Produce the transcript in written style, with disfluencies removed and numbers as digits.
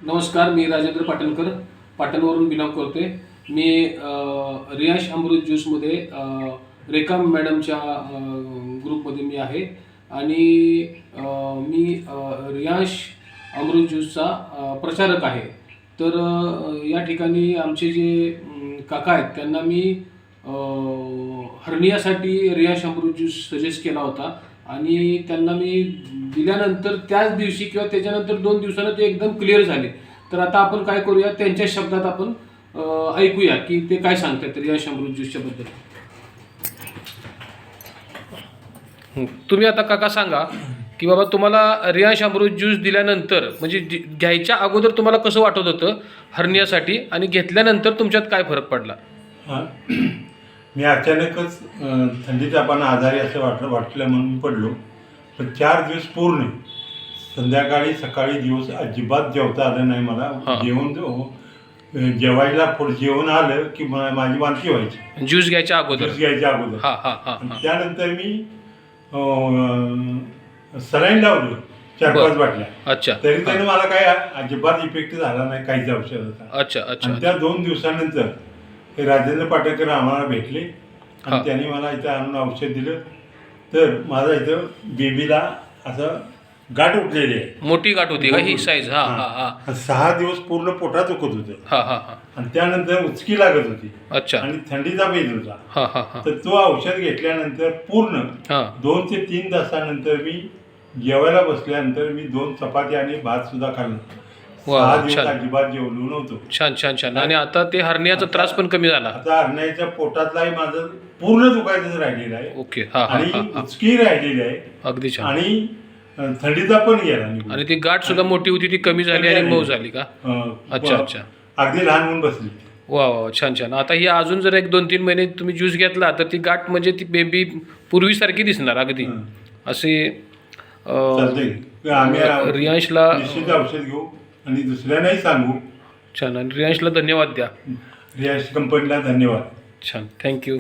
नमस्कार, मी राजेंद्र पाटणकर पाटणवरून बिलॉंग करते. मी रियांश अमृत ज्यूसमध्ये रेखा मॅडमच्या ग्रुपमध्ये मी आहे आणि मी रियांश अमृत ज्यूसचा प्रचारक आहे. तर या ठिकाणी आमचे जे काका आहेत त्यांना मी हर्नियासाठी रियांश अमृत ज्यूस सजेस्ट केला होता आणि त्यांना मी दिल्यानंतर त्याच दिवशी किंवा त्याच्यानंतर 2 दिवसांनी ते एकदम क्लिअर झाले. तर आता आपण काय करूया, त्यांच्या शब्दात आपण ऐकूया की ते काय सांगतात रियांश अमृत ज्यूसच्या बद्दल. तुम्ही आता काका सांगा की बाबा तुम्हाला रियांश अमृत ज्यूस दिल्यानंतर म्हणजे घ्यायच्या अगोदर तुम्हाला कसं वाटत होतं हर्नियासाठी आणि घेतल्यानंतर तुमच्यात काय फरक पडला? मी अचानकच थंडी तापानं आजारी असं वाटलं म्हणून पडलो. पण 4 दिवस पूर्ण संध्याकाळी सकाळी दिवस अजिबात जेवता आलं नाही मला. जेवायला पुढे जेवण आलं की माझी वांती व्हायची ज्यूस घ्यायच्या अगोदर. त्यानंतर मी सलाईन लावलं 4-5 बाटल्या. अच्छा. तरी त्याने मला काय अजिबात इफेक्ट झाला नाही काहीच औषधाचा. अच्छा अच्छा. त्या 2 दिवसानंतर हे राजेंद्र पाटणकर आम्हाला भेटले आणि त्यांनी मला इथं आणून औषध दिलं. तर माझा इथं बेबीला असं गाठ उठलेली आहे, मोठी गाठ होती का ही साईज? 6 दिवस पूर्ण पोटात दुखत होतं आणि त्यानंतर उचकी लागत होती. अच्छा. आणि थंडीचा बेज होता. तर तो औषध घेतल्यानंतर पूर्ण 2 ते 3 तासानंतर मी जेवायला बसल्यानंतर मी 2 चपाती आणि भात सुद्धा खाल्ला. 6 दिवस अजिबात जेवलो नव्हतो. छान छान छान. आणि आता ते हर्नियाचा त्रास पण कमी झाला? आता हर्नियाच्या पोटातलाही माझं पूर्ण दुखायचं राहिलेलं आहे. ओके. आणि उचकी राहिलेली आहे. अगदी छान. आणि थंडीचा पण गेला. आणि ती गाठ सुद्धा मोठी होती ती कमी झाली आणि मऊ झाली का? अच्छा अच्छा. अगदी लहान होऊन बसली. वा वा, छान छान. आता ही अजून जर 1-2-3 महिने तुम्ही ज्यूस घेतला तर ती गाठ म्हणजे ती बेबी पूर्वीसारखी दिसणार अगदी. असे रियांशला निश्चित औषध घेऊ आणि दुसऱ्यांनाही सांगू. छान. आणि रियांशला धन्यवाद द्या. रियांश कंपनीला धन्यवाद. छान. थँक्यू.